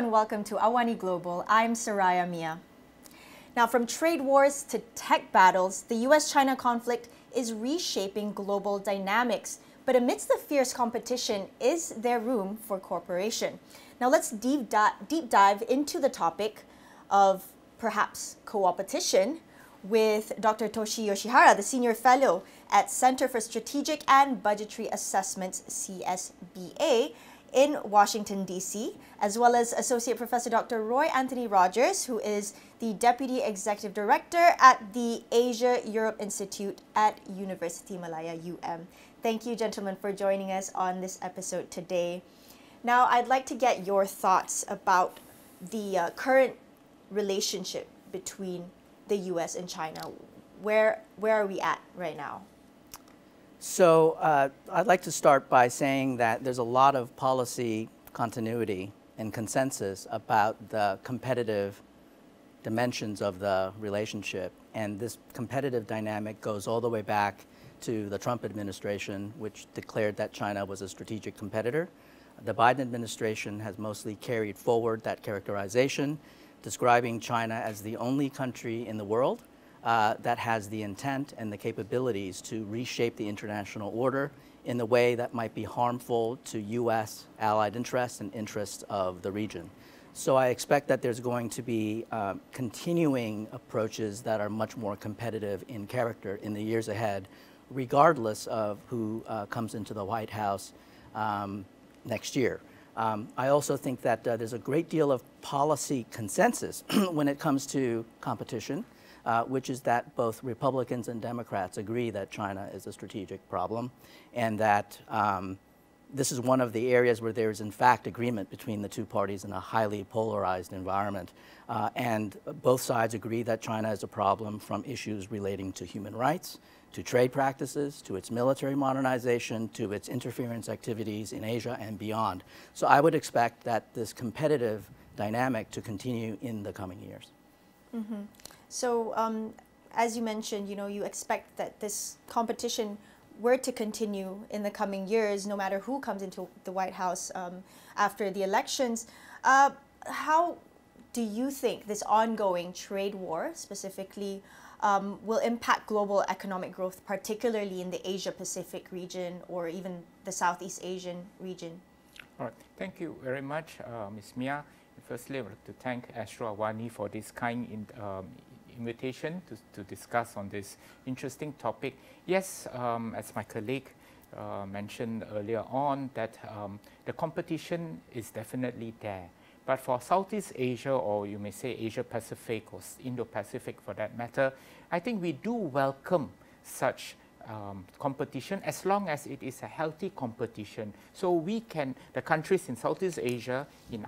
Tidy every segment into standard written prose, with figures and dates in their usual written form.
and welcome to AWANI Global. I'm Soraya Mia. Now, from trade wars to tech battles, the US-China conflict is reshaping global dynamics. But amidst the fierce competition, is there room for cooperation? Now, let's deep dive into the topic of perhaps co-opetition with Dr. Toshi Yoshihara, the Senior Fellow at Center for Strategic and Budgetary Assessments, CSBA, in Washington, D.C., as well as Associate Professor Dr. Roy Anthony Rogers, who is the Deputy Executive Director at the Asia-Europe Institute at Universiti Malaya, UM. Thank you, gentlemen, for joining us on this episode today. Now, I'd like to get your thoughts about the current relationship between the U.S. and China. Where are we at right now? So I'd like to start by saying that there's a lot of policy continuity and consensus about the competitive dimensions of the relationship. And this competitive dynamic goes all the way back to the Trump administration, which declared that China was a strategic competitor. The Biden administration has mostly carried forward that characterization, describing China as the only country in the world that has the intent and the capabilities to reshape the international order in the way that might be harmful to U.S. allied interests and interests of the region. So I expect that there's going to be continuing approaches that are much more competitive in character in the years ahead, regardless of who comes into the White House next year. I also think that there's a great deal of policy consensus when it comes to competition, which is that both Republicans and Democrats agree that China is a strategic problem, and that this is one of the areas where there is in fact agreement between the two parties in a highly polarized environment. And both sides agree that China is a problem from issues relating to human rights, to trade practices, to its military modernization, to its interference activities in Asia and beyond. So I would expect that this competitive dynamic to continue in the coming years. Mm-hmm. So as you mentioned, you expect that this competition were to continue in the coming years, no matter who comes into the White House after the elections. How do you think this ongoing trade war specifically will impact global economic growth, particularly in the Asia-Pacific region or even the Southeast Asian region? All right. Thank you very much, Ms. Mia. Firstly, I would like to thank Astro AWANI for this kind invitation to discuss on this interesting topic. Yes, as my colleague mentioned earlier on, that the competition is definitely there. But for Southeast Asia, or you may say Asia-Pacific or Indo-Pacific for that matter, I think we do welcome such competition as long as it is a healthy competition. So we can, the countries in Southeast Asia, in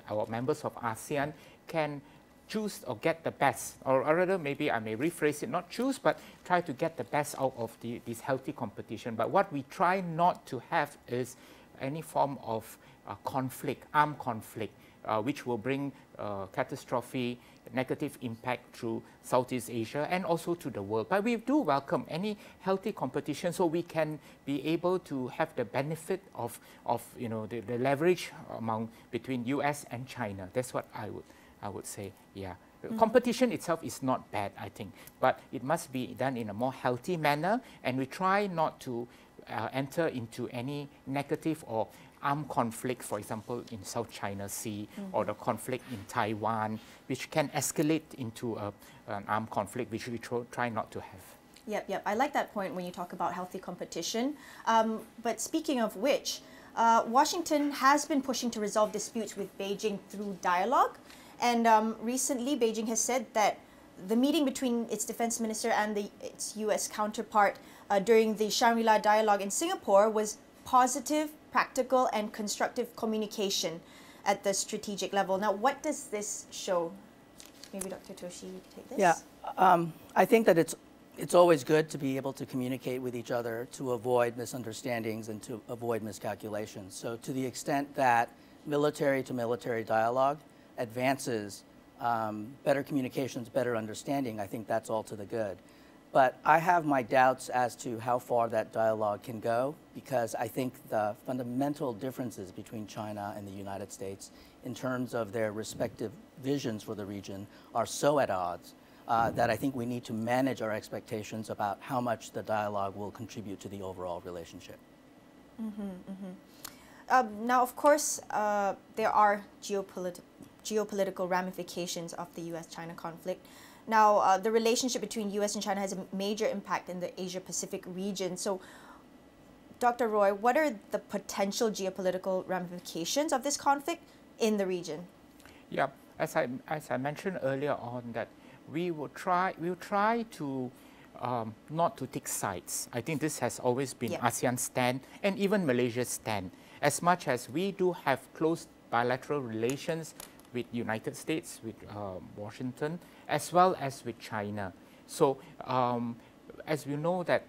our members of ASEAN, can choose or get the best, or rather maybe I may rephrase it, not choose, but try to get the best out of this healthy competition. But what we try not to have is any form of conflict, armed conflict, which will bring catastrophic negative impact through Southeast Asia and also to the world. But we do welcome any healthy competition so we can be able to have the benefit of the leverage between US and China. That's what I would say, yeah. Competition itself is not bad, I think, but it must be done in a more healthy manner, and we try not to enter into any negative or armed conflict, for example, in South China Sea, or the conflict in Taiwan, which can escalate into an armed conflict, which we try not to have. Yep. I like that point when you talk about healthy competition. But speaking of which, Washington has been pushing to resolve disputes with Beijing through dialogue. And recently, Beijing has said that the meeting between its defense minister and its U.S. counterpart during the Shangri-La dialogue in Singapore was positive, practical, and constructive communication at the strategic level. Now, what does this show? Maybe Dr. Toshi, take this? Yeah, I think that it's always good to be able to communicate with each other to avoid misunderstandings and to avoid miscalculations. So to the extent that military-to-military dialogue advances better communications, better understanding, I think that's all to the good. But I have my doubts as to how far that dialogue can go, because I think the fundamental differences between China and the United States in terms of their respective visions for the region are so at odds that I think we need to manage our expectations about how much the dialogue will contribute to the overall relationship. Now, of course, there are geopolitical ramifications of the U.S.-China conflict. Now, the relationship between U.S. and China has a major impact in the Asia-Pacific region. So, Dr. Roy, what are the potential geopolitical ramifications of this conflict in the region? Yeah, as I mentioned earlier on, that we'll try to not to take sides. I think this has always been ASEAN's stand and even Malaysia's stand. As much as we do have close bilateral relations with United States, with Washington, as well as with China. So as we know that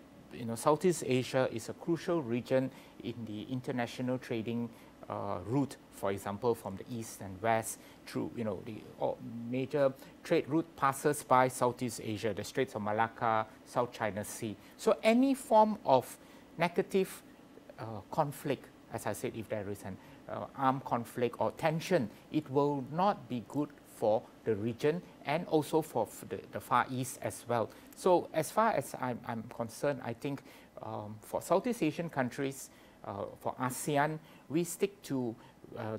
Southeast Asia is a crucial region in the international trading route, for example, from the east and west through the major trade route passes by Southeast Asia, the Straits of Malacca, South China Sea. So any form of negative conflict, as I said, if there is an armed conflict or tension, it will not be good for the region and also for the Far East as well. So as far as I'm concerned, I think for Southeast Asian countries, for ASEAN, we stick to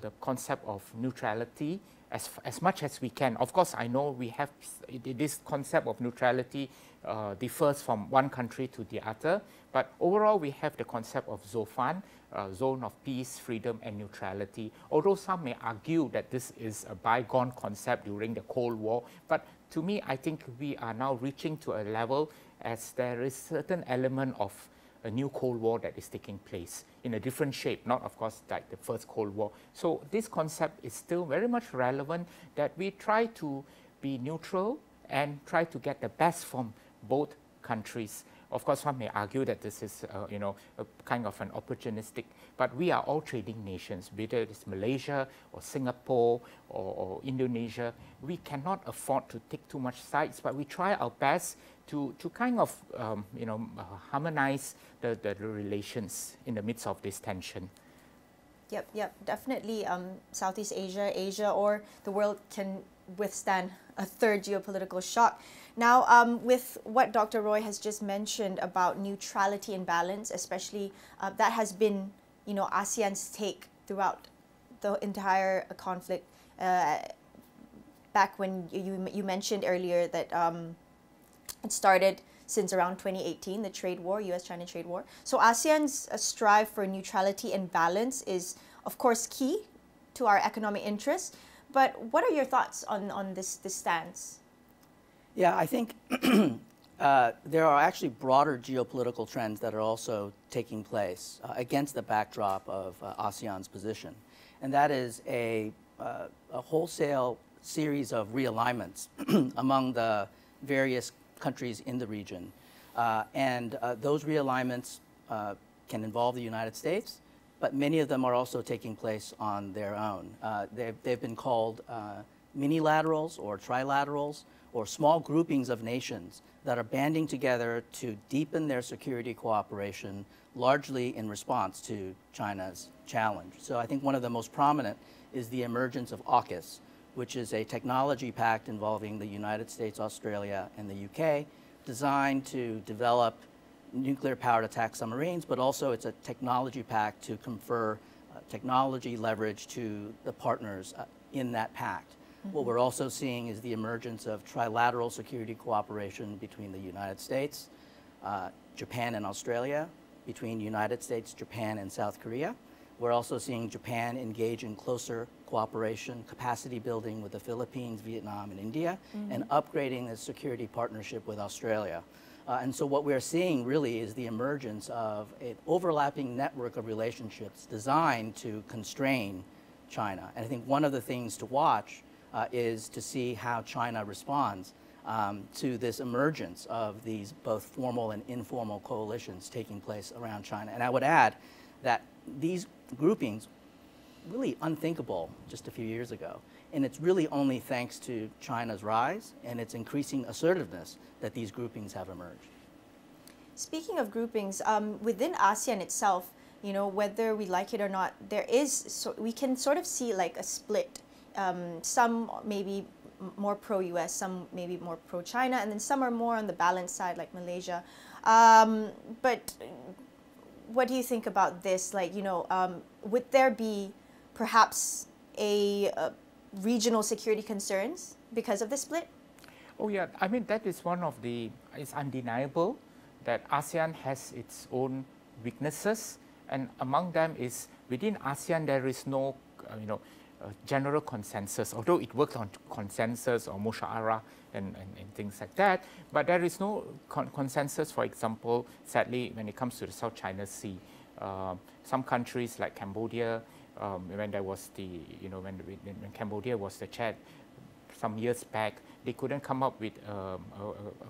the concept of neutrality as much as we can. Of course, I know we have this concept of neutrality differs from one country to the other, but overall we have the concept of ZOFAN, zone of peace, freedom and neutrality. Although some may argue that this is a bygone concept during the Cold War, but to me I think we are now reaching to a level as there is certain element of a new Cold War that is taking place in a different shape, not of course like the first Cold War. So this concept is still very much relevant, that we try to be neutral and try to get the best from both countries. Of course, one may argue that this is, a kind of an opportunistic, but we are all trading nations, whether it's Malaysia or Singapore or Indonesia. We cannot afford to take too much sides, but we try our best to kind of, harmonize the relations in the midst of this tension. Yep, definitely. Southeast Asia, or the world can withstand a third geopolitical shock. Now, with what Dr. Roy has just mentioned about neutrality and balance, especially that has been, ASEAN's take throughout the entire conflict. Back when you mentioned earlier that it started since around 2018, the trade war, US-China trade war. So ASEAN's strive for neutrality and balance is, of course, key to our economic interests. But what are your thoughts on this stance? Yeah, I think there are actually broader geopolitical trends that are also taking place against the backdrop of ASEAN's position. And that is a wholesale series of realignments among the various countries in the region. Those realignments can involve the United States, but many of them are also taking place on their own. They've been called minilaterals or trilaterals, or small groupings of nations that are banding together to deepen their security cooperation, largely in response to China's challenge. So I think one of the most prominent is the emergence of AUKUS, which is a technology pact involving the United States, Australia, and the UK, designed to develop nuclear-powered attack submarines, but also it's a technology pact to confer technology leverage to the partners in that pact. What we're also seeing is the emergence of trilateral security cooperation between the United States, Japan and Australia, between United States, Japan, and South Korea. We're also seeing Japan engage in closer cooperation, capacity building with the Philippines, Vietnam, and India, and upgrading the security partnership with Australia. And so what we're seeing really is the emergence of an overlapping network of relationships designed to constrain China. And I think one of the things to watch is to see how China responds to this emergence of these both formal and informal coalitions taking place around China. And I would add that these groupings really unthinkable just a few years ago. And it's really only thanks to China's rise and its increasing assertiveness that these groupings have emerged. Speaking of groupings, within ASEAN itself, you know, whether we like it or not, there is, so we can sort of see like a split. Some maybe more pro-US, some maybe more pro-China, and then some are more on the balanced side like Malaysia. But what do you think about this? Like, you know, would there be perhaps a regional security concerns because of the split? Oh yeah, I mean that is one of the, it's undeniable that ASEAN has its own weaknesses, and among them is within ASEAN there is no general consensus, although it works on consensus or musyawarah and things like that, but there is no consensus, for example, sadly, when it comes to the South China Sea. Some countries like Cambodia, when there was the, when Cambodia was the chair some years back, they couldn't come up with a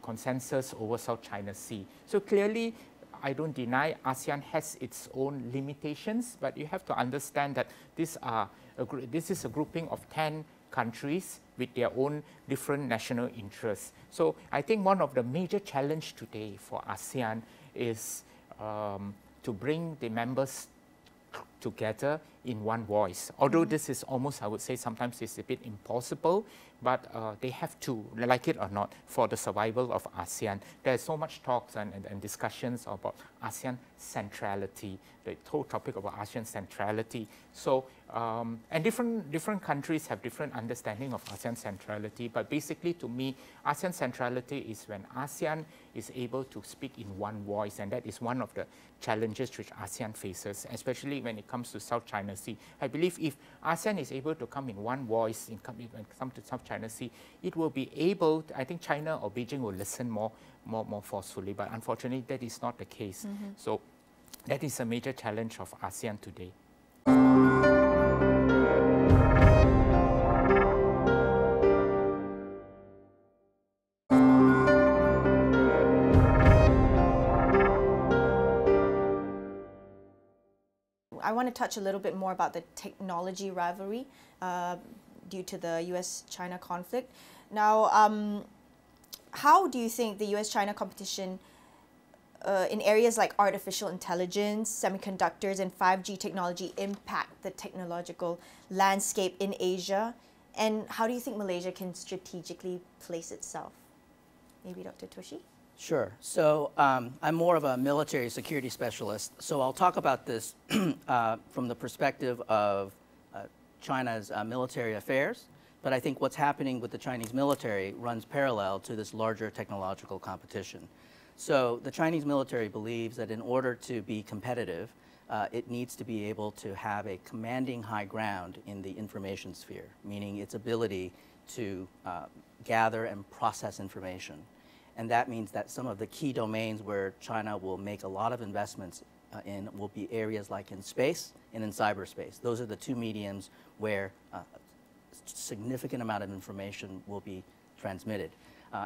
consensus over South China Sea. So clearly, I don't deny ASEAN has its own limitations, but you have to understand that this is a grouping of 10 countries with their own different national interests. So I think one of the major challenges today for ASEAN is to bring the members together in one voice. Although this is almost, I would say, sometimes it's a bit impossible, but they have to, like it or not, for the survival of ASEAN. There's so much talks and discussions about ASEAN centrality, the whole topic about ASEAN centrality. So, and different countries have different understanding of ASEAN centrality, but basically to me, ASEAN centrality is when ASEAN is able to speak in one voice, and that is one of the challenges which ASEAN faces, especially when it comes to South China Sea. I believe if ASEAN is able to come in one voice when it comes to South China Sea, it will be able, I think China or Beijing will listen more forcefully, but unfortunately that is not the case. So that is a major challenge of ASEAN today. I want to touch a little bit more about the technology rivalry due to the US-China conflict. Now, how do you think the US-China competition in areas like artificial intelligence, semiconductors, and 5G technology impact the technological landscape in Asia? And how do you think Malaysia can strategically place itself? Maybe Dr. Toshi? Sure. So I'm more of a military security specialist, so I'll talk about this from the perspective of China's military affairs, but I think what's happening with the Chinese military runs parallel to this larger technological competition. So the Chinese military believes that in order to be competitive, it needs to be able to have a commanding high ground in the information sphere, meaning its ability to gather and process information. And that means that some of the key domains where China will make a lot of investments in will be areas like in space and in cyberspace. Those are the two mediums where a significant amount of information will be transmitted.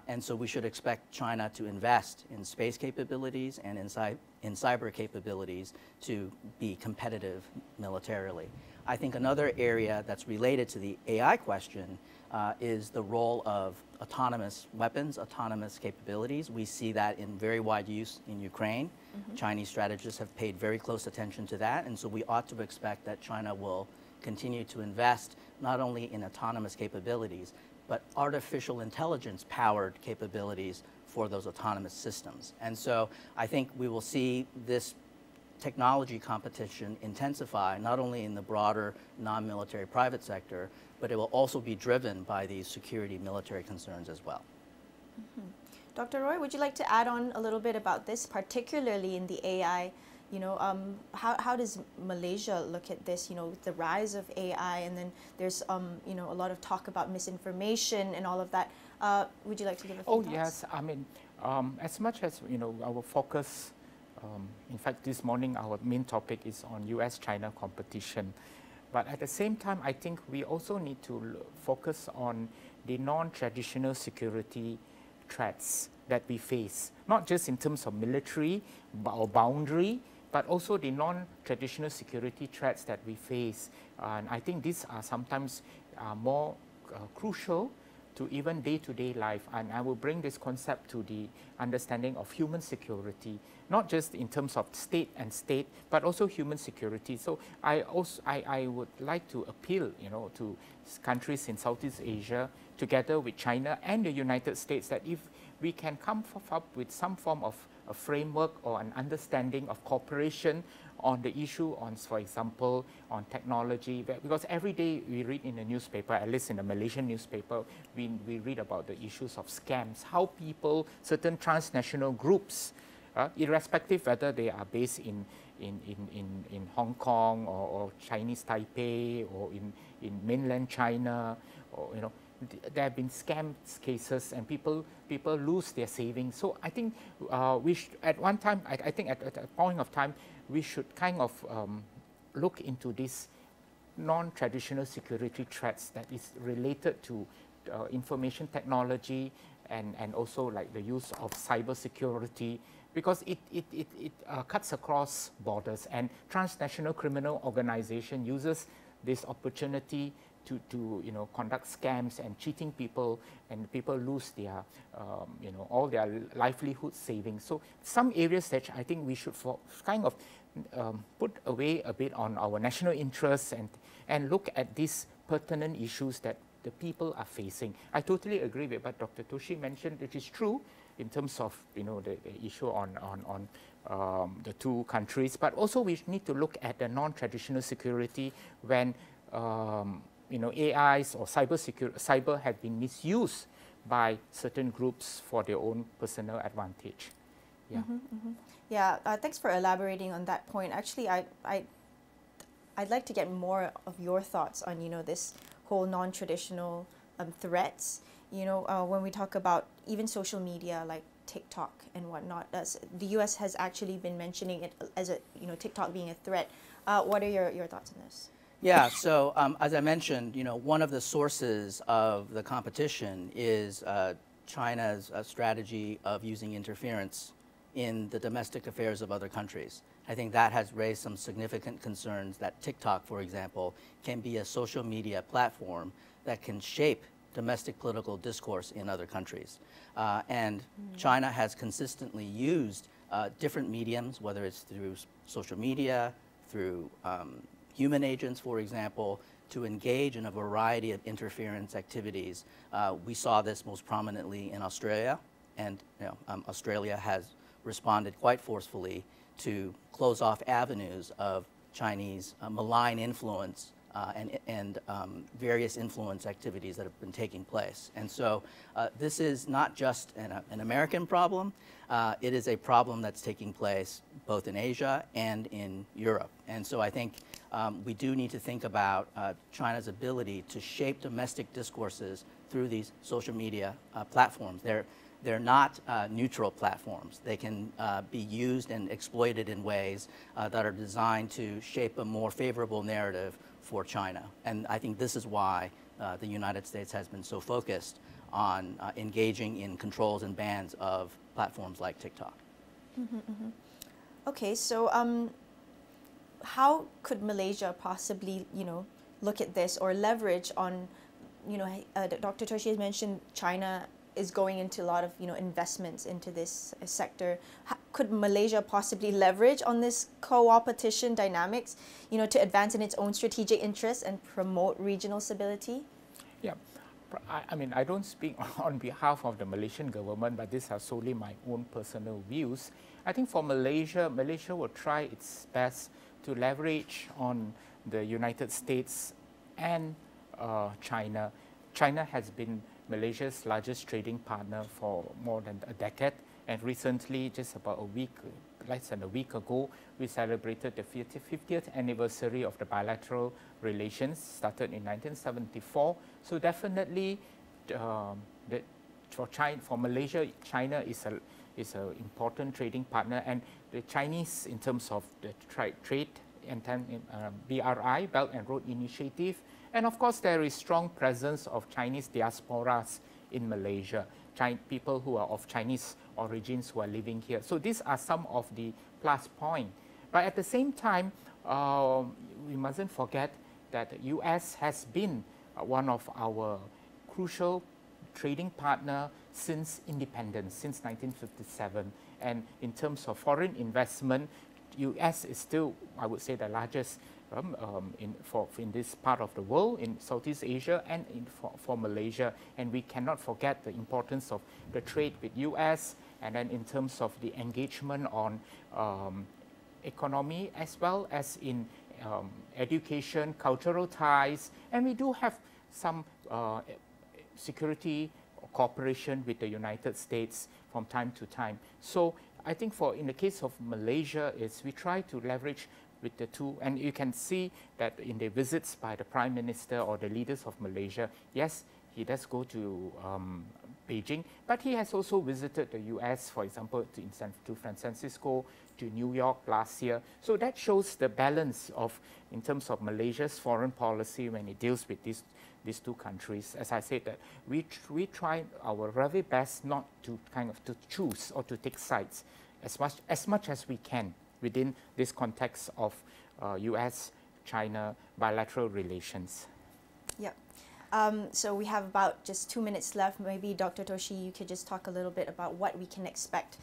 And so we should expect China to invest in space capabilities and in cyber capabilities to be competitive militarily. I think another area that's related to the AI question is the role of autonomous weapons, autonomous capabilities. We see that in very wide use in Ukraine. Chinese strategists have paid very close attention to that, and so we ought to expect that China will continue to invest not only in autonomous capabilities, but artificial intelligence-powered capabilities for those autonomous systems. And so I think we will see this technology competition intensify, not only in the broader non-military private sector, but it will also be driven by these security military concerns as well. Dr. Roy, would you like to add on a little bit about this, particularly in the AI? You know, how does Malaysia look at this, you know, with the rise of AI, and then there's, you know, a lot of talk about misinformation and all of that. Would you like to give a few thoughts? Yes, I mean, as much as, you know, our focus, in fact, this morning our main topic is on US-China competition. But at the same time, I think we also need to focus on the non-traditional security threats that we face, not just in terms of military or boundary, but also the non-traditional security threats that we face. And I think these are sometimes more crucial to even day-to-day life, and I will bring this concept to the understanding of human security, not just in terms of state, but also human security. So I would like to appeal, to countries in Southeast Asia, together with China and the United States, that if we can come up with some form of a framework or an understanding of cooperation on the issue on, for example, on technology, because every day we read in the newspaper, at least in the Malaysian newspaper, we read about the issues of scams, how people, certain transnational groups, irrespective whether they are based in Hong Kong or Chinese Taipei or in mainland China, or there have been scam cases and people lose their savings. So I think we should, at one time, I think at a point of time, we should kind of look into these non-traditional security threats that is related to information technology and also like the use of cyber security, because it cuts across borders, and transnational criminal organization uses this opportunity to conduct scams and cheating people, and people lose their all their livelihood savings. So some areas that I think we should kind of put away a bit on our national interests and look at these pertinent issues that the people are facing. I totally agree with what Dr. Toshi mentioned, which is true in terms of the issue on the two countries, but also we need to look at the non-traditional security when AIs or cyber have been misused by certain groups for their own personal advantage. Yeah. Mm-hmm, mm-hmm. Yeah. Thanks for elaborating on that point. Actually, I'd like to get more of your thoughts on this whole non-traditional threats. When we talk about even social media like TikTok and whatnot, the U.S. has actually been mentioning it as TikTok being a threat. What are your thoughts on this? Yeah, so as I mentioned, one of the sources of the competition is China's strategy of using interference in the domestic affairs of other countries. I think that has raised some significant concerns that TikTok, for example, can be a social media platform that can shape domestic political discourse in other countries. And China has consistently used different mediums, whether it's through social media, through human agents, for example, to engage in a variety of interference activities. We saw this most prominently in Australia, and Australia has responded quite forcefully to close off avenues of Chinese malign influence and various influence activities that have been taking place. And so this is not just an American problem, it is a problem that's taking place both in Asia and in Europe. And so I think we do need to think about China's ability to shape domestic discourses through these social media platforms. They're not neutral platforms. They can be used and exploited in ways that are designed to shape a more favorable narrative for China. And I think this is why the United States has been so focused on engaging in controls and bans of platforms like TikTok. Mm-hmm, mm-hmm. Okay, so how could Malaysia possibly, look at this or leverage on, Dr. Toshi has mentioned China is going into a lot of, investments into this sector. Could Malaysia possibly leverage on this co-opetition dynamics, to advance in its own strategic interests and promote regional stability? Yeah. I mean, I don't speak on behalf of the Malaysian government, but these are solely my own personal views. I think for Malaysia will try its best to leverage on the United States and China. China has been Malaysia's largest trading partner for more than a decade, and recently, just about less than a week ago, we celebrated the 50th anniversary of the bilateral relations, started in 1974. So definitely, for Malaysia, China is an important trading partner, and the Chinese, in terms of the trade and BRI, Belt and Road Initiative, and of course there is strong presence of Chinese diasporas in Malaysia, people who are of Chinese origins who are living here. So these are some of the plus points. But at the same time, we mustn't forget that the US has been one of our crucial trading partner since independence, since 1957. And in terms of foreign investment, US is still, I would say, the largest in this part of the world, in Southeast Asia and for Malaysia. And we cannot forget the importance of the trade with US, and then in terms of the engagement on economy as well as in education, cultural ties, and we do have some security cooperation with the United States from time to time. So I think in the case of Malaysia, we try to leverage with the two, and you can see that in the visits by the Prime Minister or the leaders of Malaysia, yes, he does go to Beijing, but he has also visited the US, for example, to San Francisco, to New York last year. So that shows the balance in terms of Malaysia's foreign policy when it deals with these two countries. As I said, that we try our very best not to to choose or to take sides as much as we can within this context of US-China bilateral relations. Yep. So we have about just 2 minutes left. Maybe Dr. Toshi, you could just talk a little bit about what we can expect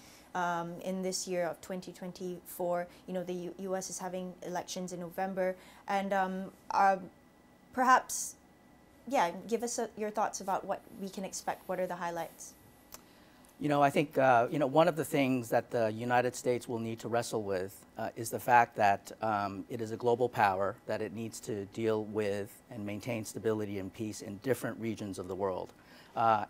in this year of 2024. You know, the US is having elections in November, and perhaps, yeah, give us your thoughts about what we can expect. What are the highlights? You know, I think one of the things that the United States will need to wrestle with is the fact that it is a global power, that it needs to deal with and maintain stability and peace in different regions of the world.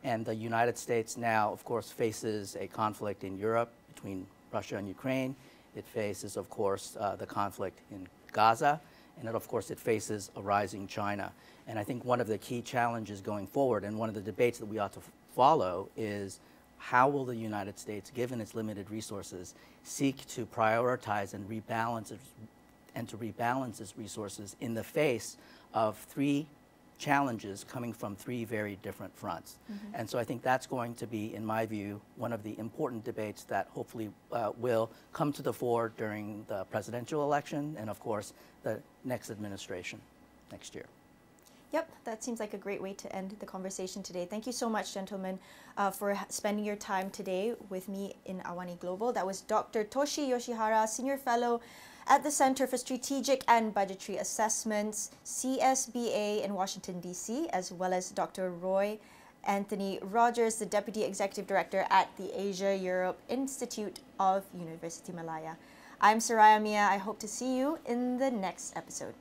And the United States now, of course, faces a conflict in Europe between Russia and Ukraine. It faces, of course, the conflict in Gaza, and of course, it faces a rising China. And I think one of the key challenges going forward, and one of the debates that we ought to follow, is how will the United States, given its limited resources, seek to prioritize and rebalance its resources in the face of three challenges coming from three very different fronts. Mm-hmm. And so I think that's going to be, in my view, one of the important debates that hopefully will come to the fore during the presidential election and, of course, the next administration next year. Yep, that seems like a great way to end the conversation today. Thank you so much, gentlemen, for spending your time today with me in AWANI Global. That was Dr. Toshi Yoshihara, Senior Fellow at the Center for Strategic and Budgetary Assessments, CSBA in Washington, D.C., as well as Dr. Roy Anthony Rogers, the Deputy Executive Director at the Asia-Europe Institute of Universiti Malaya. I'm Soraya Mia. I hope to see you in the next episode.